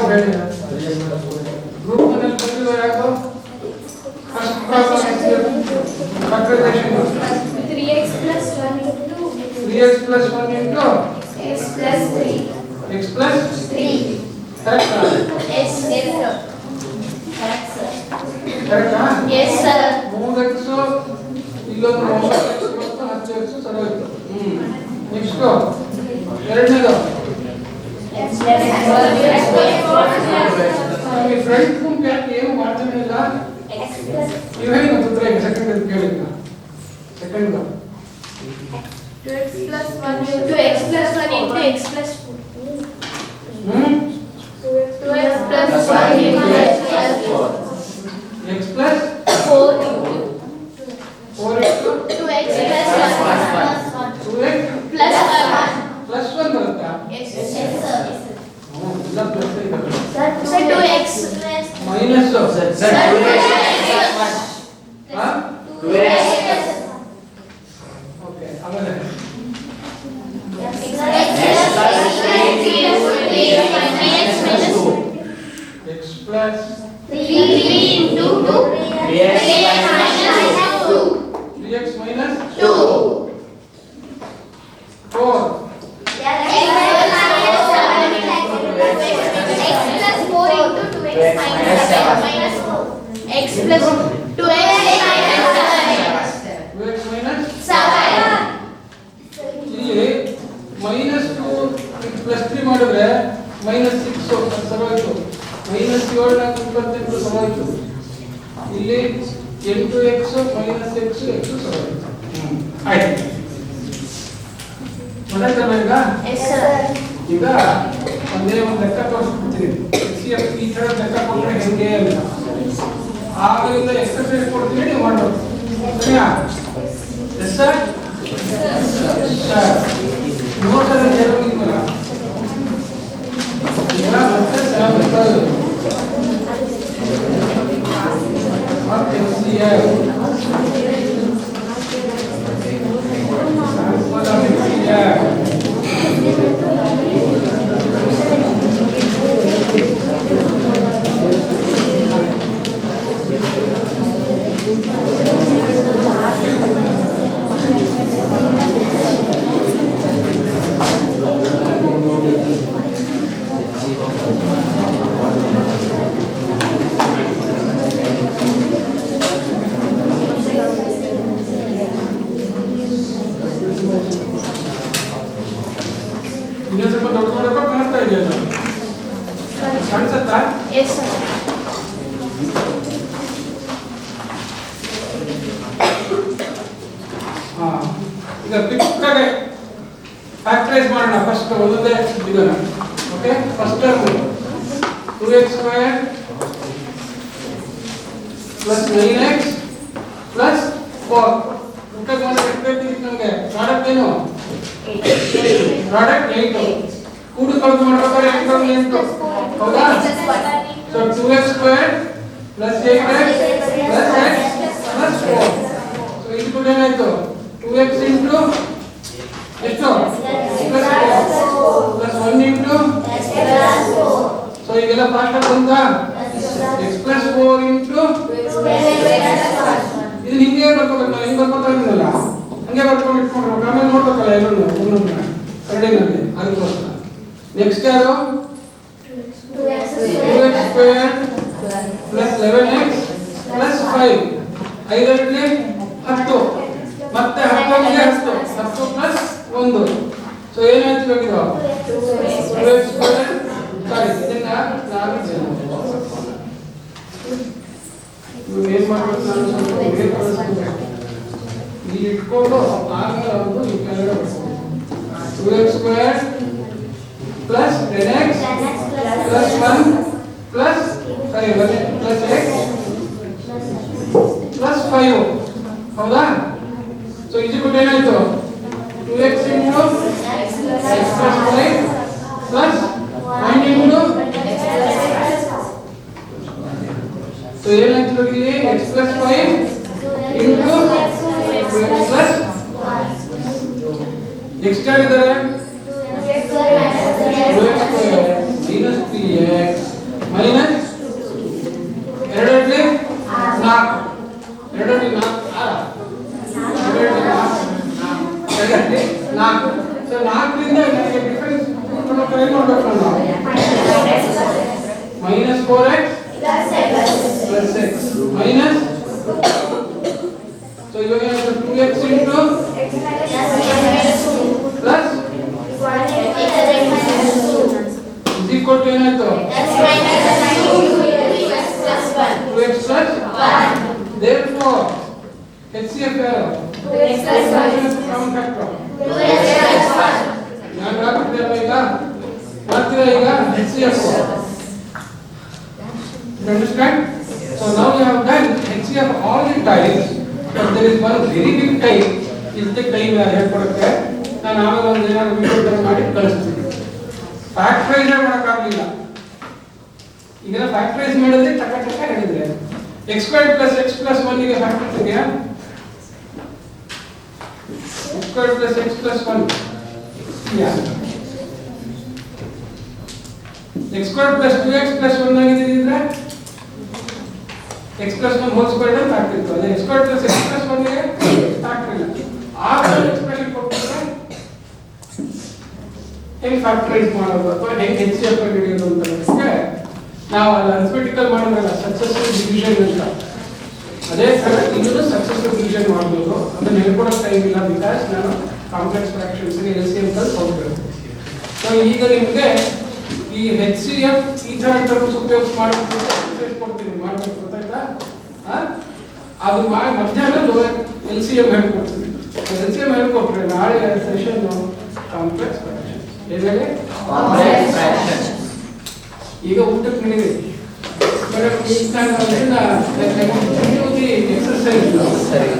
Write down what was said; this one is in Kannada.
ಹೇಳಿ ಗ್ರೂಪ್ ನಲ್ಲಿ ಬಂದಿರೋ ಯಾಕೋ first problem factorisation 3x plus 1 into 3x plus 1 into x plus 3 x plus 3 correct yes sir correct sir correct yes sir 3x ಇಲ್ಲೊಂದು 9x ಮತ್ತು 10x ಸರಿ ಹೋಯ್ತು ನೆಕ್ಸ್ಟ್ ಎರಡನೇದು ಈ ಫ್ರಂಟ್ ಗುಂಪು ಯಾಕೆ ಏನು ಮಾಡ್ತಾನೆ ಇಲ್ಲ ಇವೇನು ಉತ್ತರ ಸೆಕೆಂಡ್ ಅಂತ ಕೇಳಿಲ್ಲ second 2x plus 1 into x plus 1 into x plus 4 2x plus 1 into x plus 4 x plus 4 into 4x 2x plus 1 2x plus 1 plus 1 ಬರುತ್ತಾ yes sir ಇಲ್ಲ ಪ್ಲಸ್ ಇದೆ sir 2x minus sir 2x ಹಾ 2x ಓಕೆ ಆಮೇಲೆ x plus 3x minus 4 x plus 2x 2x minus 7 ಇಲ್ಲಿ minus 2 plus 3 ಮಾಡಿದ್ರೆ minus 6 ಸರವಾಯಿತು minus 7 ನ 28 ಸರವಾಯಿತು ಇಲ್ಲಿ 8x minus x x ಸರವಾಯಿತು ಆಯ್ತು ಗೊತ್ತಾಯ್ತಲ್ಲ yes sir ಈಗ ಒಂದೇ ಒಂದು ಲೆಕ್ಕ ತೋರಿಸ್ಬಿಡ್ತೀನಿ HCF ಈ ತರ ಲೆಕ್ಕ ಕೊಟ್ಟರೆ ಹೆಂಗೆ ಅಂತ ಆಮೇಲೆ ಎಕ್ಸರ್ಸೈಸ್ ಕೊಡ್ತೀನಿ ನೀವು ಮಾಡಬೇಕು ಸರಿಯಾ ಎಸ್ ಸರ್ ನೋಟ್ ಅನ್ನು ಹೇಳೋದಿಲ್ಲ ಈಗ ಮತ್ತೆ ಮತ್ತೆ HCF ಇನ್ನೊಂದು ಸ್ವಲ್ಪ ದೊಡ್ಡ ದೊಡ್ಡ ಕಾಣ್ತಾ ಇದೆಯಲ್ಲ ಕಾಣಿಸುತ್ತಾ yes sir ಈಗ ಕ್ವಿಕ್ಕಾಗಿ ಫ್ಯಾಕ್ಟರೈಸ್ ಮಾಡೋಣ ಫಸ್ಟ್ ಒಂದೊಂದೇ ಇದನ್ನ okay first term 2x square plus 9x plus 4 ಕ್ವಿಕ್ಕಾಗಿ ಮಾಡಿ ಎಕ್ಸ್ಪೆಕ್ಟ್ ನಮಗೆ ಪ್ರಾಡಕ್ಟ್ ಏನು ಪ್ರಾಡಕ್ಟ್ 8 ಕೂಡು ಕಳೆದು ಮಾಡಬೇಕಾದ್ರೆ 8 ಹೌದಾ so 2x square plus 8x plus x plus 4 so ಇದು ಕೂಡ ಏನಾಯ್ತು 2x into ಎಷ್ಟು ಪ್ಲಸ್ 1 into ಸೊ ಈಗೆಲ್ಲ ಫಾಸ್ಟ್ ಬಂತ x plus 4 into ಇದು ಹಿಂಗೆ ಬರ್ಕೋಬೇಕು ನಾವು ಹಿಂಗೆ ಬರ್ಕೋತಾ ಇದ್ದೀನಲ್ಲ ಹಂಗೆ ಬರ್ಕೊಂಡು ಇಟ್ಕೊಂಡ್ರೆ ಆಮೇಲೆ ನೋಡ್ಬೇಕಲ್ಲ ಎಲ್ಲರೂ ಒಂದೊಂದು ಕರಡಿನಲ್ಲಿ ಅದಕ್ಕೋಸ್ಕರ ನೆಕ್ಸ್ಟ್ ಯಾರು 2x square plus 11x plus 5 ಐದರಲ್ಲಿ 10 ಮತ್ತೆ 10 ಗೆ 10 ಪ್ಲಸ್ 1 ಸೊ ಏನಾಯ್ತು ಇವಾಗ 2x ಸ್ಕ್ವೇರ್ ಸಾರಿ ಇದನ್ನ ನಾನು ಏನು ಮಾಡಬೇಕು ನಾನು ಸ್ವಲ್ಪ ಬೇರೆ ಕಳಿಸ್ಬೇಕು ಇಲ್ಲಿ ಇಟ್ಕೊಂಡು ಆಮೇಲೆ ಅವರು ಈ ಕೆಳಗಡೆ ಬರ್ಕೊಂಡು 2x square plus 10x plus 1 plus ಸಾರಿ ಪ್ಲಸ್ x ಪ್ಲಸ್ 5 ಹೌದಾ ಸೊ ಇದು ಕೂಡ ಏನಾಯ್ತು 2x into x plus 5 plus 9 into so ಏನಾಯ್ತು ಇಲ್ಲಿ x plus 5 into x plus next ಯಾರಿದ್ದಾರೆ 2x square minus 3x 4 ಎರಡರಲ್ಲಿ 4 ಎರಡರಲ್ಲಿ 4 ಸೊ 4ರಿಂದ ನನಗೆ ಡಿಫರೆನ್ಸ್ ಟ್ರೈ ಮಾಡಬೇಕು ನಾವು -4x plus x minus so you have 2x into plus is equal to ಏನಾಯ್ತು 2x plus 1 therefore HCF ಯಾರು common factor ನಾನು ಹಾಕ್ತಿಲ್ಲ ಈಗ ಮಾಡ್ತೀರಾ ಈಗ HCF you understand so now you have done HCF all the times but there is one very big time is the time I have ಕೊಡಕ್ಕೆ ನಾನು ಆವಾಗ ಒಂದು ಏನಾದರೂ ವಿಡಿಯೋ ತರ ಮಾಡಿ ಕಳಿಸ್ತೀನಿ ಫ್ಯಾಕ್ಟರೈಸ್ ಮಾಡಕ್ಕಾಗಲಿಲ್ಲ ಈಗ ಫ್ಯಾಕ್ಟರೈಸ್ ಮಾಡಿದ್ರೆ ಟಕ ಟಕ ಹೇಳಿದ್ರೆ x squared plus x plus 1 ಗೆ ಫ್ಯಾಕ್ಟರ್ ಇದೆಯಾ x squared plus x plus 1 yeah x squared plus 2x plus 1 ಆಗಿದ್ರೆ x plus 1 whole squared ಅಂತ ಆಗ್ತಿತ್ತು ಅದೇ x squared plus x plus 1 ಗೆ ಫ್ಯಾಕ್ಟರ್ ಇಲ್ಲ ಆ ಎಕ್ಸ್ಪ್ರೆಷನ್ ಕೊಟ್ಟಿದ್ರೆ ಹೆಂಗೆ ಫ್ಯಾಕ್ಟರೈಸ್ ಮಾಡೋದು ಅಥವಾ ಹೆಂಗೆ HCF ಕಂಡುಹಿಡಿಯೋದು ಅಂತ ಹೇಳಿದ್ರೆ ನಾವು ಅಲ್ಲಿ ಅರಿಥಮೆಟಿಕಲ್ ಮಾಡಿದ್ರಲ್ಲ ಸಕ್ಸಸ್ಫುಲ್ ಡಿವಿಷನ್ ಅಂತ ಅದೇ ತರ ಇದನ್ನು ಸಕ್ಸಸ್ಫುಲ್ ಡಿವಿಷನ್ ಮಾಡಬೇಕು ಅದನ್ನ ಹೇಳ್ಕೊಡಕ್ಕೆ ಟೈಮ್ ಇಲ್ಲ ಬಿಕಾಸ್ ನಾನು ಕಾಂಪ್ಲೆಕ್ಸ್ ಫ್ರಾಕ್ಷನ್ಸ್ ಗೆ LCM ಕಲ್ ಹೋಗ್ಬೇಕು ಸೊ ಈಗ ನಿಮಗೆ ಈ HCF ಈ ತರ ಟರ್ಮ್ಸ್ ಉಪಯೋಗ ಮಾಡ್ಕೊಂಡು ಕೊಡ್ತೀನಿ ಮಾಡಬೇಕು ಗೊತ್ತಾಯ್ತಾ ಅದು ಮಧ್ಯಾಹ್ನ LCM ಹೇಳ್ಕೊಡ್ತೀನಿ LCM ಹೇಳ್ಕೊಟ್ರೆ ನಾಳೆ ಸೆಷನ್ ಕಾಂಪ್ಲೆಕ್ಸ್ ಫ್ರಾಕ್ಷನ್ಸ್ ಏನೇಳಿ ಕಾಂಪ್ಲೆಕ್ಸ್ ಫ್ರಾಕ್ಷನ್ಸ್ ಈಗ ಊಟಕ್ಕೆ ನಡೀರಿ ಮೇಡಮ್ ಈಗ ನಾನು ಎಕ್ಸರ್ಸೈಸ್ ಸರಿ